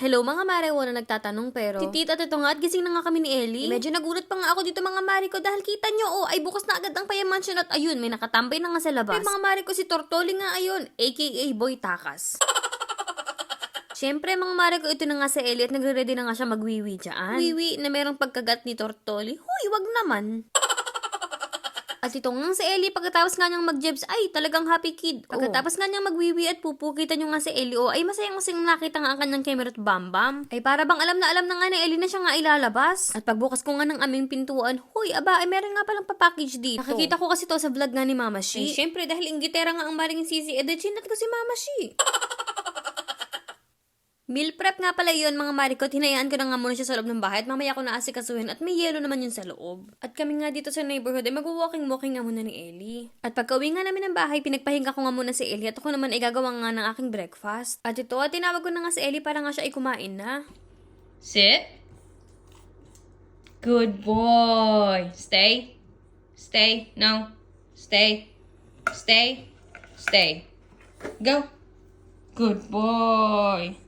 Hello mga mare, wala nagtatanong pero titit at ito nga at gising na nga kami ni Ellie. Medyo nagulat pa nga ako dito mga mare ko dahil kita nyo ay bukas na agad ang Paya Mansion at ayun may nakatambay na nga sa labas. Ay mga mare ko si Tortoli nga ayun, aka Boy Takas. Siyempre mga mare ko ito na nga si Ellie at nagre-ready na nga siya magwiwi dyan. Wiwi na merong pagkagat ni Tortoli. Huy, wag naman. At ito nga si Ellie, pagkatapos nga niyang mag-jebs, ay talagang happy kid. Pagkatapos nga niyang magwiwi at pupu, kita niyo nga si Ellie, ay masayang-masayang nakita nga ang kanyang camera at bam-bam. Ay para bang alam na nga ni Ellie na siya nga ilalabas. At pagbukas ko nga ng aming pintuan, huy, aba, ay meron nga palang papackage dito. Nakikita ko kasi to sa vlog nga ni Mama Shi. Ay syempre, dahil inggitera nga ang maring Sisi, chinat ko si Mama Shi. Meal prep nga pala yun mga marikot, hinayaan ko na nga muna siya sa loob ng bahay at mamaya ko na asikasuhin at may yelo naman yun sa loob. At kami nga dito sa neighborhood ay mag-walking-walking nga muna ni Ellie. At pagka-uwi nga namin ng bahay, pinagpahinga ko nga muna si Ellie at ako naman ay gagawa nga ng aking breakfast. At ito, tinawag ko na nga si Ellie para nga siya ay kumain na. Sit. Good boy. Stay. Stay. No. Stay. Stay. Stay. Go. Good boy.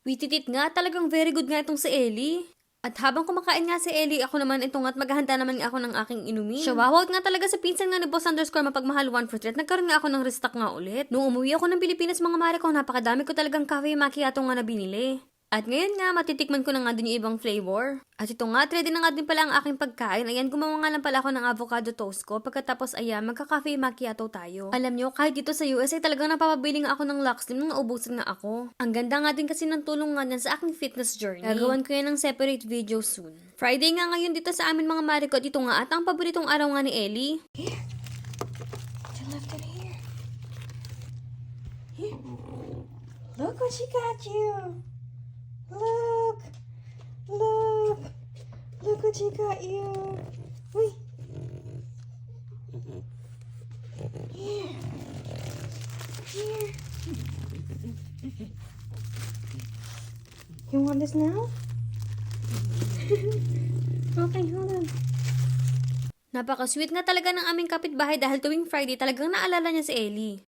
Wititit nga, talagang very good nga itong si Ellie. At habang kumakain nga si Ellie, ako naman itong at maghahanda naman nga ako ng aking inumin. Shawawat nga talaga sa pinsan nga ni Boss _ mapagmahal 1 for 3 at nagkaroon nga ako ng restock nga ulit. Nung umuwi ako ng Pilipinas mga mare ko, napakadami ko talagang cafe macchiato nga na binili. At ngayon nga, matitikman ko na nga din yung ibang flavor. At ito nga, ready na nga din pala ang aking pagkain. Ayan, gumawa nga lang pala ako ng avocado toast ko. Pagkatapos, ayan, magka-cafe macchiato tayo. Alam nyo, kahit dito sa US, ay talagang napapabili nga ako ng Luxlim nung naubusan nga ako. Ang ganda nga din kasi ng tulong nga niyan sa aking fitness journey. Gagawan ko yan ng separate video soon. Friday nga ngayon dito sa amin mga marikot. Ito nga at ang paboritong araw nga ni Ellie. Here. You left it here. Here. Look what she got you. Look. Look. Look what she got you. Wait. Here. Here. You want this now? Okay, hold on. Napaka-sweet nga talaga ng aming kapitbahay dahil tuwing Friday talagang naalala niya si Ellie.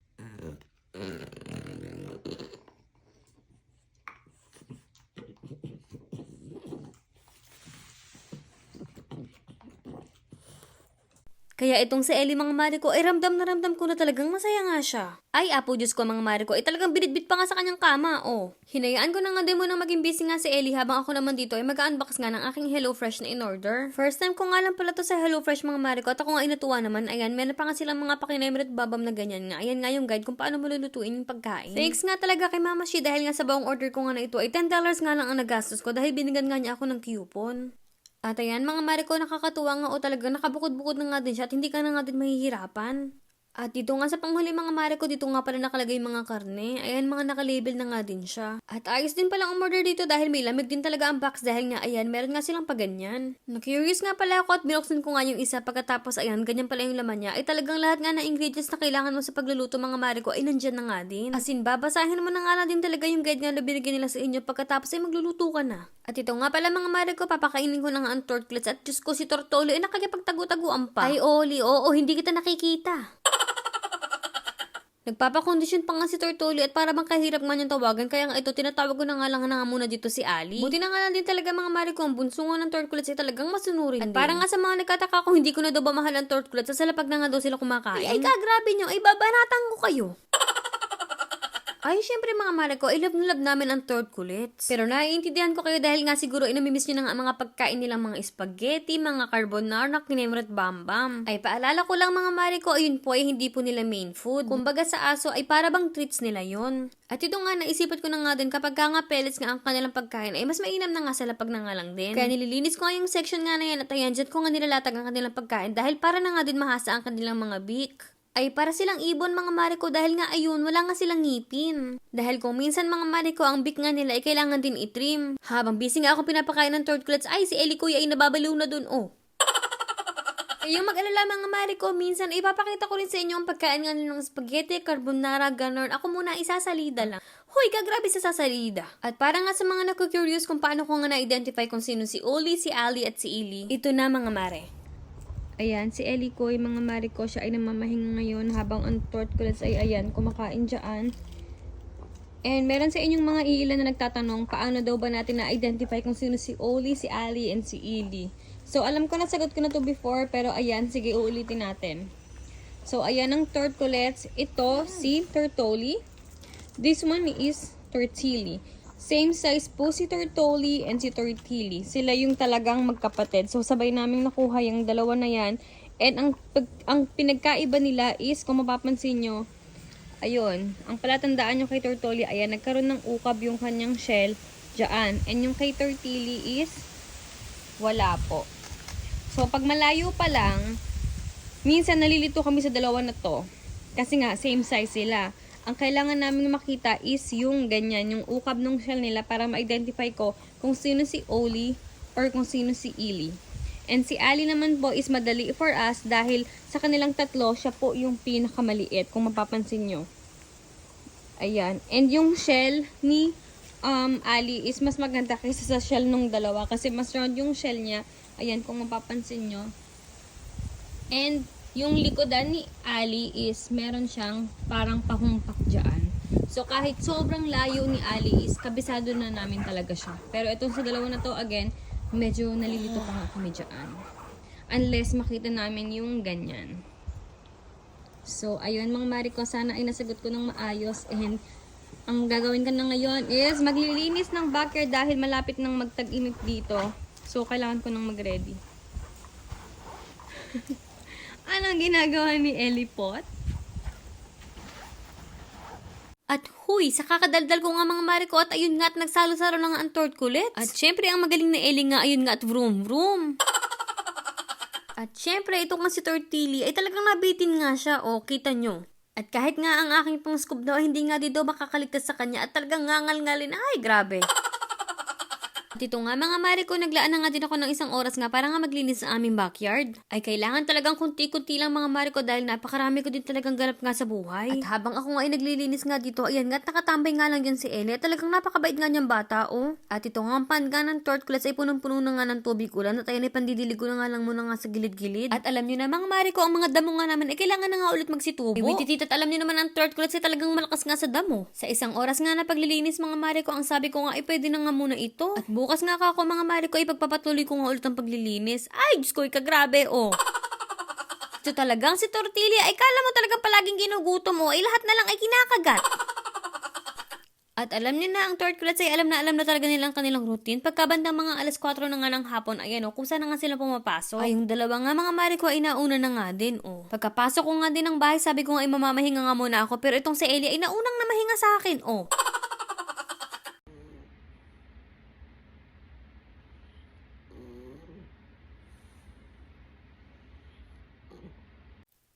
Kaya itong si Ellie mga mare ko ay ramdam na ramdam ko na talagang masaya nga siya. Ay apo Diyos ko mga mare ko ay talagang binitbit pa nga sa kanyang kama Hinayaan ko na nga din muna maging busy nga si Ellie habang ako naman dito ay mag-unbox nga ng aking HelloFresh na in-order. First time ko nga lang pala to sa HelloFresh mga mare ko at ako nga inatuwa naman. Ayan, meron pa nga silang mga pakinemer at babam na ganyan nga. Ayan nga yung guide kung paano malulutuin yung pagkain. Thanks nga talaga kay Mama Shi dahil nga sa bawang order ko nga na ito ay $10 nga lang ang nagastos ko dahil binigyan nga niya ako ng coupon. At ayan mga mare ko, nakakatuwa nga talaga nakabukod-bukod na nga din siya at hindi ka na nga din mahihirapan. At dito nga sa panghuli mga mare ko, dito nga pala nakalagay yung mga karne. Ayan, mga nakalabel na nga din siya. At ayos din pala ang order dito dahil may lamig din talaga ang box dahil nga ayan, meron nga silang paganyan. Na-curious nga pala ako at binuksan ko nga yung isa pagkatapos ayan, ganyan pala yung laman niya. Ay talagang lahat nga na ingredients na kailangan mo sa pagluluto mga mare ko ay nandyan na nga din. As in, babasahin mo na nga din talaga yung guide nga na binigyan nila sa inyo pagkatapos ay magluluto ka na. At ito nga pala mga mare ko, papakainin ko na nga ang tortlets at Diyos ko si Tortolo ay nakakipagtago-taguan pa. Ay Oli, oo, hindi kita nakikita. Nagpapakondisyon pa nga si Tortoli at para bang kahirap nga niyang tawagan kaya nga ito tinatawag ko na nga lang na nga muna dito si Ali. Buti na nga lang din talaga mga mare ko ang bunso nga ng tortulets ay talagang masunurin at din. Para nga sa mga nagkataka ko hindi ko na daw ba mahal ang tortulets sa salapag na nga daw sila kumakain. Ay grabe nyo, ay babanatan ko kayo. Ay, syempre mga mare ko, love na love namin ang tortulets. Pero naiintindihan ko kayo dahil nga siguro namimiss nyo na nga ang mga pagkain nilang mga spaghetti, mga carbonara, kinemre at bambam. Ay, paalala ko lang mga mare ko, ayun po ay hindi po nila main food. Kumbaga sa aso ay para bang treats nila yon. At ito nga, naisipat ko na nga din kapag nga pellets nga ang kanilang pagkain ay mas mainam na nga sa lapag na nga lang din. Kaya nililinis ko nga yung section nga na yan at ayan, dyan ko nga nilalatag ang kanilang pagkain dahil para na nga din mahasa ang kanilang mga beak. Ay para silang ibon mga mare ko dahil nga ayun, wala nga silang ngipin. Dahil kung minsan mga mare ko, ang beak nga nila ay kailangan din itrim. Habang busy nga ako pinapakain ng tortulets, ay si Ellie kuya ay nababaliw na dun Yung mag-alala mga mare ko, minsan ipapakita ko rin sa inyo ang pagkain nga ng spaghetti, carbonara, ganon. Ako muna isasalida lang. Hoy, kagrabe sa sasalida. At para nga sa mga naku-curious kung paano ko nga na-identify kung sino si Oli, si Ali at si Ili, ito na mga mare. Ayan, si Ellie ko, yung mga mare ko, siya ay namamahinga ngayon habang ang tortulets ay ayan, kumakain dyan. And meron sa inyong mga iilan na nagtatanong, paano daw ba natin na-identify kung sino si Oli, si Ali, and si Ili. So, alam ko na, sagot ko na to before, pero ayan, sige, uulitin natin. So, ayan ang turtlets. Ito, si Tortoli. This one is Tortilli. Same size po si Tortoli and si Tortilli. Sila yung talagang magkapatid. So, sabay naming nakuha yung dalawa na yan. And ang pinagkaiba nila is, kung mapapansin nyo, ayun, ang palatandaan nyo kay Tortoli, ayan, nagkaroon ng ukab yung kanyang shell dyan. And yung kay Tortilli is, wala po. So, pag malayo pa lang, minsan nalilito kami sa dalawa na to. Kasi nga, same size sila. Ang kailangan namin makita is yung ganyan, yung ukab ng shell nila para ma-identify ko kung sino si Oli or kung sino si Ili. And si Ali naman po is madali for us dahil sa kanilang tatlo, siya po yung pinakamaliit kung mapapansin nyo. Ayan. And yung shell ni Ali is mas maganda kaysa sa shell nung dalawa kasi mas round yung shell niya. Ayan, kung mapapansin nyo. And yung likodan ni Ali is meron siyang parang pahumpak dyan. So kahit sobrang layo ni Ali is kabisado na namin talaga siya. Pero itong sa dalawa na to, again, medyo nalilito pa nga kami dyan. Unless makita namin yung ganyan. So, ayun mga Mariko, sana ay nasagot ko ng maayos. And ang gagawin ko na ngayon is maglilinis ng backyard dahil malapit nang magtag-init dito. So, kailangan ko nang mag-ready. Anong ginagawa ni Ellie Pot? At huy, sa kakadaldal ko nga mga Mariko at ayun nga at nagsalo-saro na nga ang tortkulets. At syempre ang magaling na Ellie nga ayun nga at vroom vroom. At syempre ito nga si Tortilli ay talagang nabitin nga siya, o kita nyo. At kahit nga ang aking pang scoop daw hindi nga di daw makakaligtas sa kanya at talagang ngangal-ngalin, ay grabe. At ito nga mga Mariko, naglaan na nga din ako ng isang oras nga para nga maglinis sa aming backyard. Ay kailangan talagang kunti-kunti lang mga Mariko dahil napakarami ko din talagang ganap nga sa buhay. At habang ako nga ay naglilinis nga dito, ayan nga at nakatambay nga lang dyan si Ellie. At talagang napakabait nga niyang bata, oh. At ito nga ang pan nga ng tortkulets ay punong-puno na nga ng tubig ulan at ayan ay pandidilig ko na nga lang muna nga sa gilid-gilid. At alam niyo na mga Mariko, ang mga damo nga naman ay kailangan na nga ulit magsitubo. Wait, at alam niyo naman ang tortkulets ay talagang malakas nga sa damo. Sa isang oras nga na paglilinis mga Mariko, ang sabi ko nga ay pwede na nga muna ito. At bukas nga ako mga Mariko ay pagpapatuloy ko nga ulit ang paglilinis. Ay, Diyos ko, ikagrabe, oh. Ito talagang si Tortilli ay kala mo talagang palaging ginugutom mo, ay lahat na lang ay kinakagat. At alam niyo na, ang tortkulets ay alam na talaga nilang kanilang routine. Pagkabandang mga alas 4 na nga ng hapon, ayan o, kung saan na nga sila pumapasok. Ay, yung dalawa nga mga Mariko ay nauna na nga din, o. Pagkapasok ko nga din ng bahay, sabi ko nga ay mamamahinga nga muna ako, pero itong si Ellie ay naunang namahinga sa akin, o.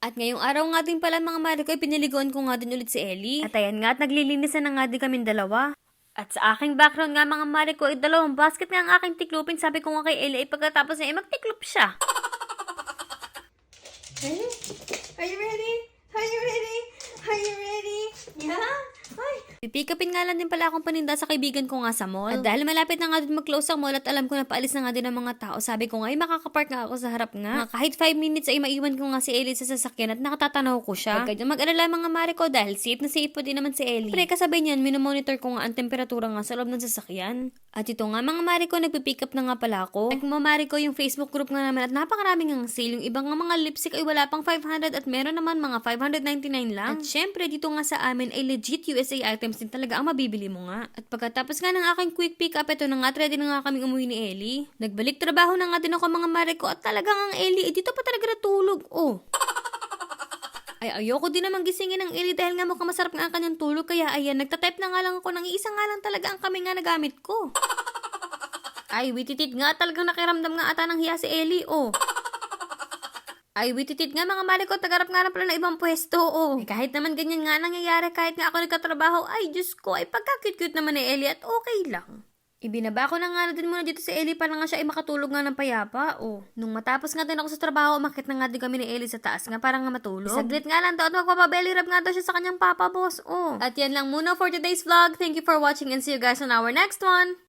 At ngayong araw nga din pala mga Mariko ay pinaliguan ko nga din ulit si Ellie. At ayan nga at naglilinisan na nga din kaming dalawa. At sa aking background nga mga Mariko ay dalawang basket nga ang aking tiklupin. Sabi ko nga kay Ellie ay pagkatapos niya ay magtiklop siya. Ready? Are you ready? Are you ready? Are you ready? Yeah? Ay! Pipikapin nga lang din pala akong paninda sa kaibigan ko nga sa mall. At dahil malapit na nga din mag-close ang mall at alam ko na paalis na nga din ang mga tao, sabi ko nga ay makakapark nga ako sa harap nga. Kahit 5 minutes ay maiwan ko nga si Ellie sa sasakyan at nakatatanaw ko siya. Huwag kayo mag-alala mga Mariko dahil safe na safe po din naman si Ellie. Pre, kasabay niyan, minomonitor ko nga ang temperatura nga sa loob ng sasakyan. At ito nga mga Mariko, nagpipick up na nga pala ako. Like mga Mariko, yung Facebook group nga namin at napakaraming nga sale. Yung ibang nga mga lipstick ay wala pang 500 at meron naman mga 599 lang. At syempre, dito nga sa amin ay legit USA items din talaga ang mabibili mo nga. At pagkatapos nga ng aking quick pick up, ito na nga, ready na nga kaming umuwi ni Ellie. Nagbalik trabaho na nga din ako mga Mariko at talagang ang Ellie, dito pa talaga natulog, oh. Ay, ayoko din naman gisingin ng Ellie dahil nga mukhang masarap nga ang kanyang tulog. Kaya ayan, nagtatype na nga lang ako ng isa nga lang talaga ang kami nga nagamit ko. Ay, wititit nga talagang nakiramdam nga ata ng hiya si Ellie, oh. Ay, wititit nga mga Mariko, tagarap nga na pala na ibang pwesto, oh. Eh, kahit naman ganyan nga nangyayari, kahit nga ako nagkatrabaho, ay, Diyos ko, ay pagka-cute-cute naman ni Ellie at okay lang. Ibinaba ko na nga na din muna dito si Ellie para nga siya ay makatulog nga ng payapa, oh. Nung matapos nga din ako sa trabaho, umakit na nga din kami ni Ellie sa taas nga para nga matulog. Saglit nga lang daw at magpapabelly rub nga daw siya sa kanyang papa, boss, oh. At yan lang muna for today's vlog. Thank you for watching and see you guys on our next one.